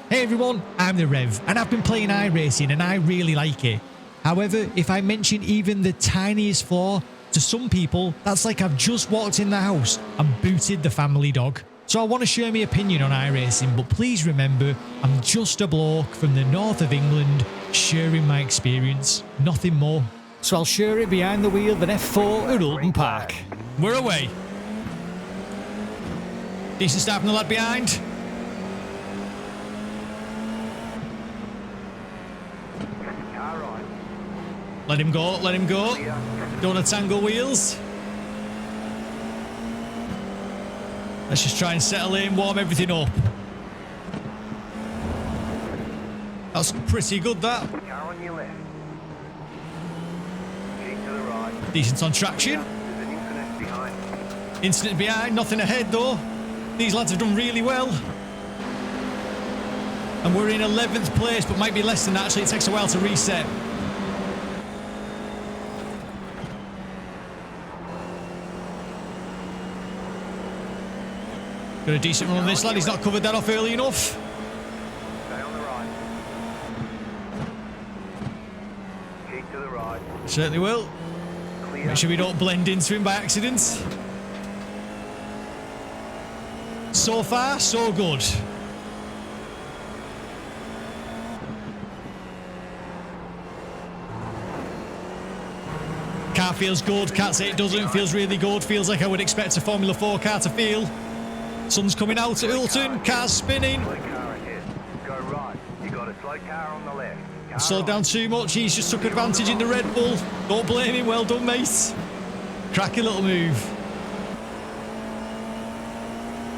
Hey everyone, I'm the Rev, and I've been playing iRacing and I really like it. However, if I mention even the tiniest flaw, to some people, that's like I've just walked in the house and booted the family dog. So I want to share my opinion on iRacing, but please remember, I'm just a bloke from the north of England, sharing my experience, nothing more. So I'll share it behind the wheel of an F4 at Oulton Park. We're away. Decent start from the lad behind. Let him go, let him go. Don't want to tangle wheels. Let's just try and settle in, warm everything up. That's pretty good, that. Decent on traction. Incident behind, nothing ahead though. These lads have done really well. And we're in 11th place, but might be less than that. Actually, it takes a while to reset. Got a decent run on this lad. He's not covered that off early enough. Stay on the right. Keep to the right. Certainly will. Make sure we don't blend into him by accident. So far, so good. Car feels good. Can't say it doesn't. Feels really good. Feels like I would expect a Formula 4 car to feel. Sun's coming out at Oulton. Car's spinning. Slow car ahead. Go right. You got a slow car on the left. Car Slowed down too much. He's just took advantage in the Red Bull. Don't blame him. Well done, mate. Cracking little move.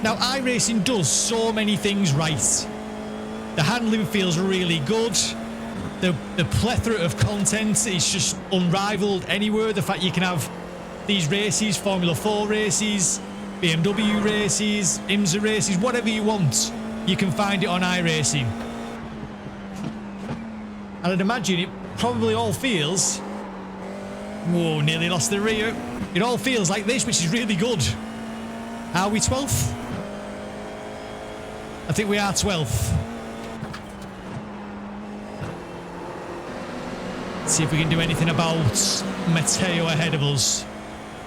Now, iRacing does so many things right. The handling feels really good. The plethora of content is just unrivaled anywhere. The fact you can have these races, Formula 4 races, BMW races, IMSA races, whatever you want, you can find it on iRacing. And I'd imagine it probably all feels... Whoa, nearly lost the rear. It all feels like this, which is really good. Are we 12th? I think we are 12th. Let's see if we can do anything about Matteo ahead of us.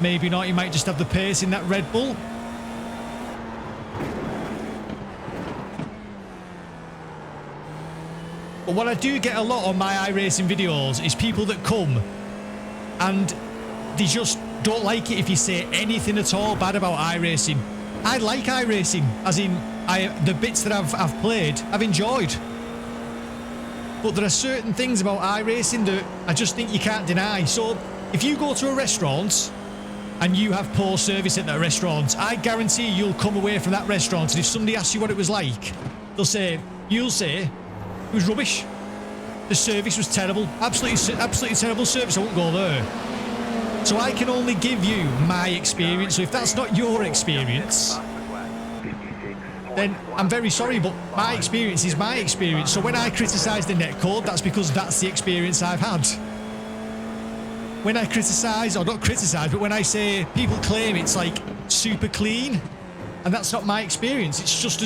Maybe not, he might just have the pace in that Red Bull. But what I do get a lot on my iRacing videos is people that come and they just don't like it if you say anything at all bad about iRacing. I like iRacing, as in the bits that I've played, I've enjoyed. But there are certain things about iRacing that I just think you can't deny. So if you go to a restaurant and you have poor service at that restaurant, I guarantee you'll come away from that restaurant and if somebody asks you what it was like, you'll say, it was rubbish. The service was terrible. Absolutely terrible service. I won't go there. So I can only give you my experience. So if that's not your experience, then I'm very sorry, but my experience is my experience. So when I criticise the netcode, that's because that's the experience I've had. When I criticise, or not criticise, but when I say people claim it's like super clean, and that's not my experience. It's just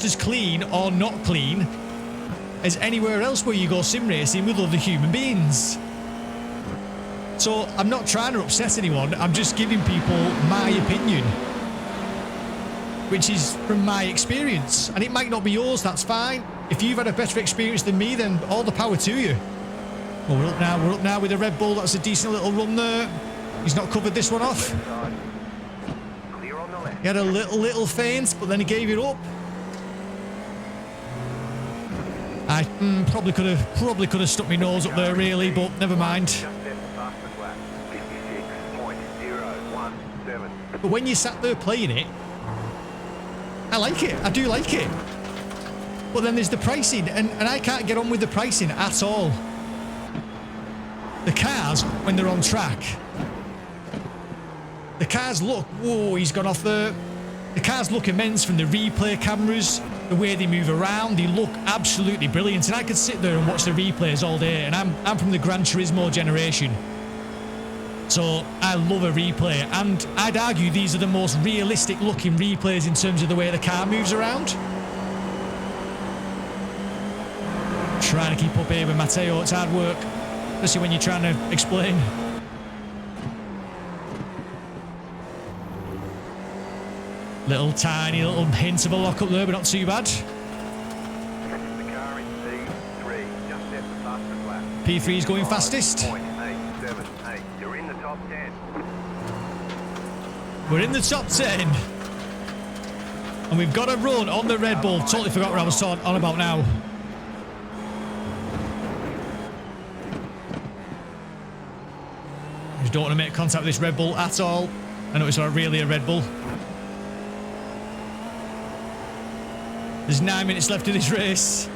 as clean or not clean as anywhere else where you go sim racing with other human beings. So I'm not trying to upset anyone. I'm just giving people my opinion, which is from my experience, and it might not be yours. That's fine. If you've had a better experience than me, then all the power to you. Well, we're up now with a Red Bull. That's a decent little run there. He's not covered this one off. He had a little feint, but then he gave it up. I probably could have stuck my nose up there, really, but never mind. But when you sat there playing it, I like it. I do like it. But then there's the pricing, and I can't get on with the pricing at all. The cars, when they're on track, the cars look... Whoa, he's gone off there. The cars look immense from the replay cameras, the way they move around. They look absolutely brilliant, and I could sit there and watch the replays all day, and I'm from the Gran Turismo generation. So I love a replay, and I'd argue these are the most realistic looking replays in terms of the way the car moves around. Trying to keep up here with Matteo, it's hard work, especially when you're trying to explain. Little tiny little hint of a lock up there, but not too bad. The car in P3, just left the fastest lap. P3 is going fastest. 0.878. You're in the top 10. We're in the top 10. And we've got a run on the Red Bull. Totally forgot what I was on about now. Just don't want to make contact with this Red Bull at all. I know it's not really a Red Bull. There's 9 minutes left of this race.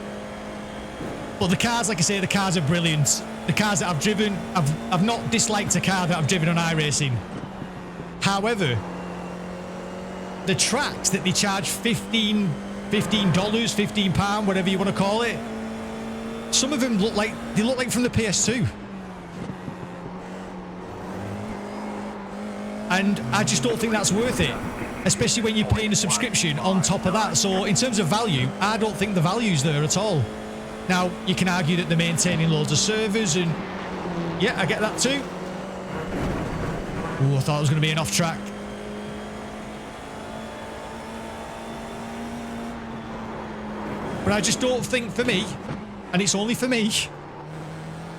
But the cars, like I say, the cars are brilliant. The cars that I've driven, I've not disliked a car that I've driven on iRacing. However, the tracks that they charge $15, £15, whatever you want to call it, some of them look like from the PS2. And I just don't think that's worth it, especially when you're paying a subscription on top of that. So in terms of value, I don't think the value's there at all. Now, you can argue that they're maintaining loads of servers, and yeah, I get that too. Ooh, I thought it was going to be an off track. But I just don't think, for me, and it's only for me,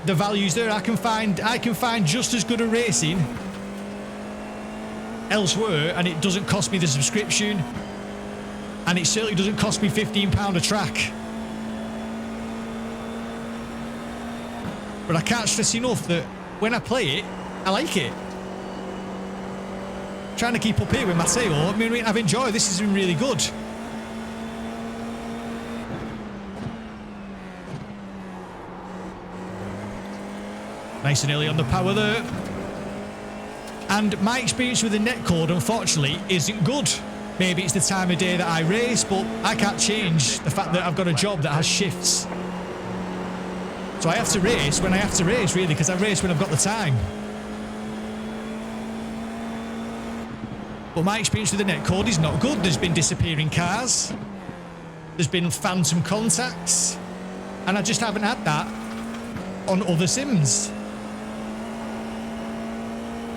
the value's there. I can find just as good a racing elsewhere, and it doesn't cost me the subscription, and it certainly doesn't cost me £15 a track. But I can't stress enough that when I play it, I like it. Trying to keep up here with Matteo, I mean, I've enjoyed this. Has been really good. Nice and early on the power there. And my experience with the netcode, unfortunately, isn't good. Maybe it's the time of day that I race, but I can't change the fact that I've got a job that has shifts. So I have to race when I have to race, really, because I race when I've got the time. But my experience with the netcode is not good. There's been disappearing cars. There's been phantom contacts. And I just haven't had that on other sims.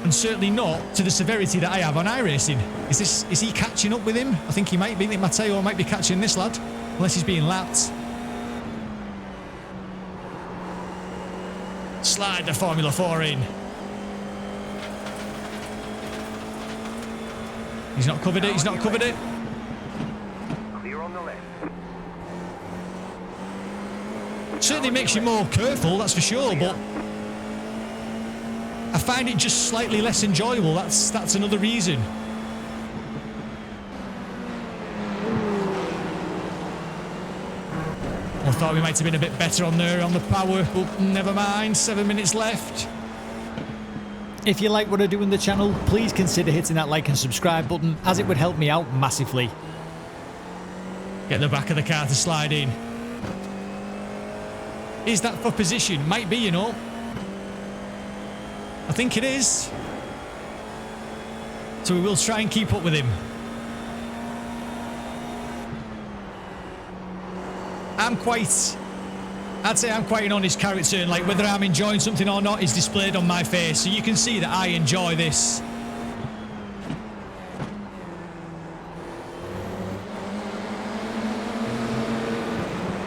And certainly not to the severity that I have on iRacing. Is he catching up with him? I think he might be. I think Matteo might be catching this lad, unless he's being lapped. Slide the Formula 4 in. He's not covered it. He's not covered it. Clear on the left. Certainly makes you more careful, that's for sure, but I find it just slightly less enjoyable. That's another reason. I thought we might have been a bit better on there on the power, but never mind. 7 minutes left. If you like what I do on the channel, please consider hitting that like and subscribe button, as it would help me out massively. Get the back of the car to slide in. Is that for position? Might be, you know. I think it is. So we will try and keep up with him. I'd say I'm quite an honest character, and like whether I'm enjoying something or not is displayed on my face, so you can see that I enjoy this.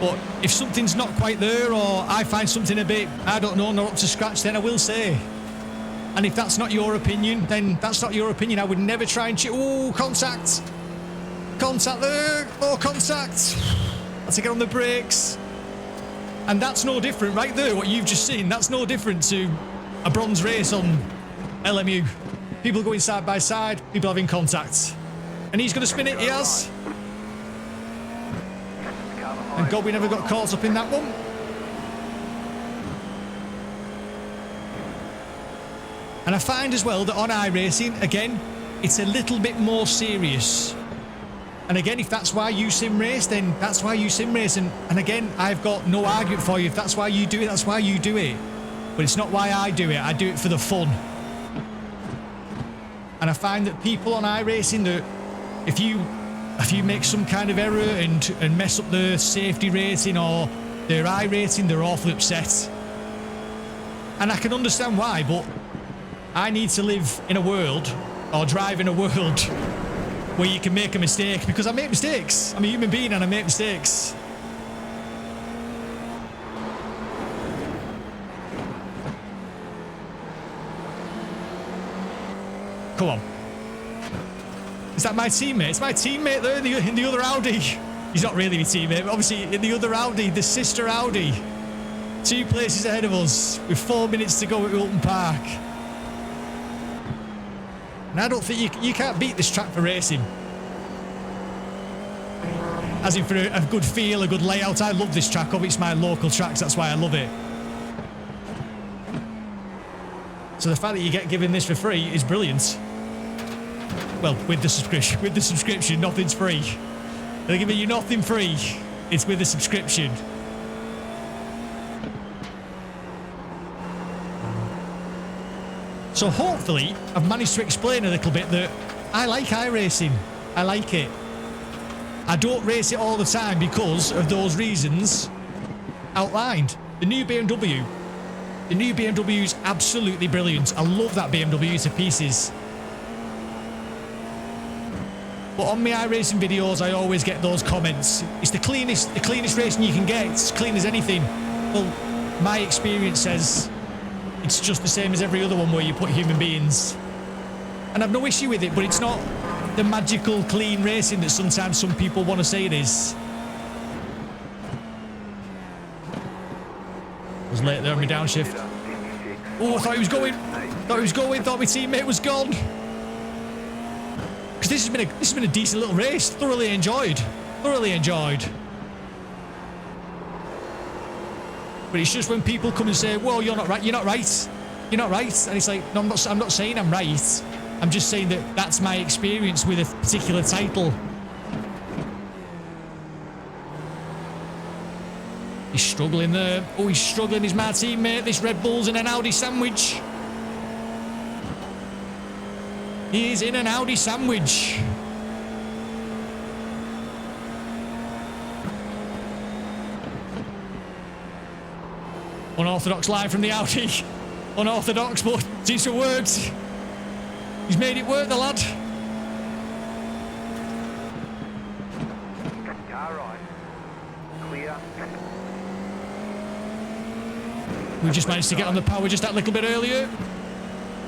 But if something's not quite there, or I find something a bit, I don't know, not up to scratch, then I will say. And if that's not your opinion, then that's not your opinion. I would never try and oh, contact. Contact there. Oh, contact. I'll take it on the brakes. And that's no different right there, what you've just seen. That's no different to a bronze race on LMU. People going side by side, people having contact. And he's going to spin it, he has. And God, we never got caught up in that one. And I find as well that on iRacing, again, it's a little bit more serious. And again, if that's why you sim race, then that's why you sim race. And again, I've got no argument for you. If that's why you do it, that's why you do it. But it's not why I do it. I do it for the fun. And I find that people on iRacing, that if you make some kind of error and mess up the safety rating, or They're iRacing, they're awfully upset. And I can understand why, but I need to live in a world, or drive in a world, where you can make a mistake, because I make mistakes. I'm a human being and I make mistakes. Come on. Is that my teammate? It's my teammate there in the other Audi. He's not really my teammate, but obviously in the other Audi, the sister Audi. 2 places ahead of us with 4 minutes to go at Wilton Park. And I don't think you can't beat this track for racing. As in for a good feel, a good layout. I love this track. It's my local tracks, that's why I love it. So the fact that you get given this for free is brilliant. Well, with the subscription, nothing's free. They're giving you nothing free. It's with the subscription. So hopefully, I've managed to explain a little bit that I like iRacing. I like it. I don't race it all the time because of those reasons outlined. The new BMW is absolutely brilliant. I love that BMW to pieces. But on my iRacing videos, I always get those comments. It's the cleanest racing you can get. It's clean as anything. Well, my experience says it's just the same as every other one where you put human beings. And I've no issue with it, but it's not the magical clean racing that sometimes some people want to say it is. I was late there on my downshift. Oh, I thought he was going. Thought my teammate was gone. Because this has been a decent little race. Thoroughly enjoyed. But it's just when people come and say, "Well, you're not right. You're not right. You're not right," and it's like, no, I'm not saying I'm right. I'm just saying that that's my experience with a particular title. He's struggling there. Oh, he's struggling. He's my teammate. This Red Bull's in an Audi sandwich. He is in an Audi sandwich. Unorthodox line from the Audi. Unorthodox, but decent words. He's made it work, the lad. Car right. Clear. We just managed to get on the power just that little bit earlier.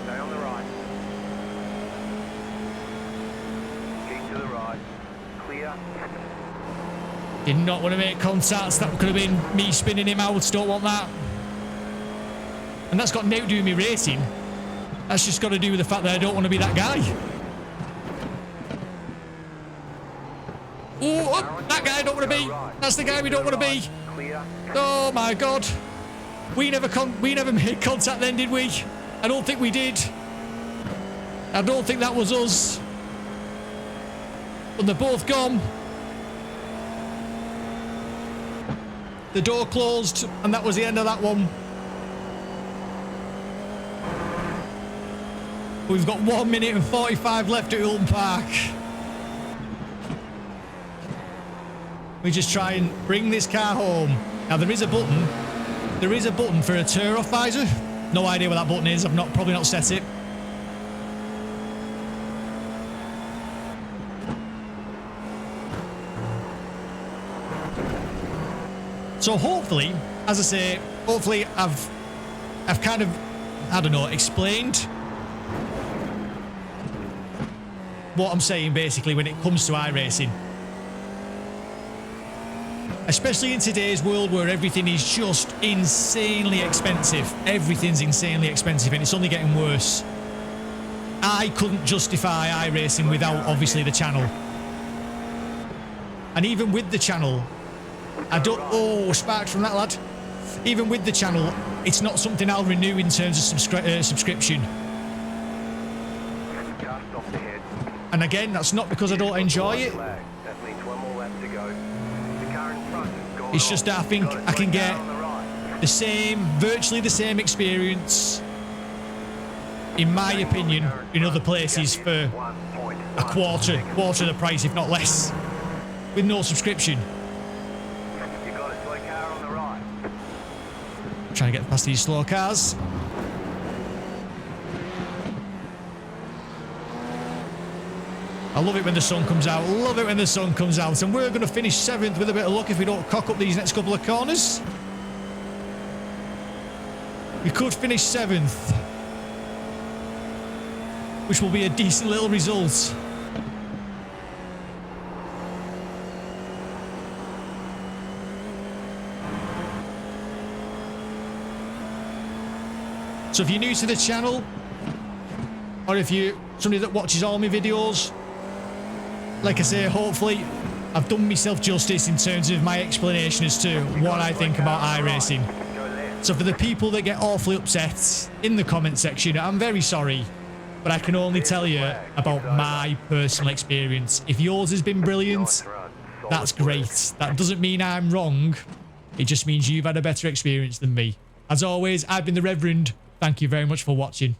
Stay on the right. Keep to the right. Clear. Did not want to make contacts. That could have been me spinning him out. Don't want that. And that's got nothing to do with me racing. That's just got to do with the fact that I don't want to be that guy. Oh, that guy I don't want to be. That's the guy we don't want to be. Oh my God. We never made contact then, did we? I don't think we did. I don't think that was us. But they're both gone. The door closed, and that was the end of that one. We've got 1 minute and 45 left at Wilton Park. We just try and bring this car home. Now there is a button. There is a button for a tear-off visor. No idea what that button is. I've probably not set it. So hopefully, as I say, hopefully I've kind of, I don't know, explained what I'm saying basically when it comes to iRacing. Especially in today's world where everything is just insanely expensive. Everything's insanely expensive and it's only getting worse. I couldn't justify iRacing without obviously the channel. And even with the channel, I don't... Oh, sparked from that lad. Even with the channel, it's not something I'll renew in terms of subscription. And again, that's not because I don't enjoy it. It's just that I think I can get the same, virtually the same experience, in my opinion, in other places for a quarter of the price, if not less, with no subscription. You got a slow car on the right. Trying to get past these slow cars. I love it when the sun comes out. Love it when the sun comes out. And we're going to finish 7th with a bit of luck if we don't cock up these next couple of corners. We could finish 7th, which will be a decent little result. So if you're new to the channel, or if you're somebody that watches all my videos, like I say, hopefully I've done myself justice in terms of my explanation as to what I think about iRacing. So for the people that get awfully upset in the comment section, I'm very sorry, but I can only tell you about my personal experience. If yours has been brilliant, that's great. That doesn't mean I'm wrong. It just means you've had a better experience than me. As always, I've been the Reverend. Thank you very much for watching.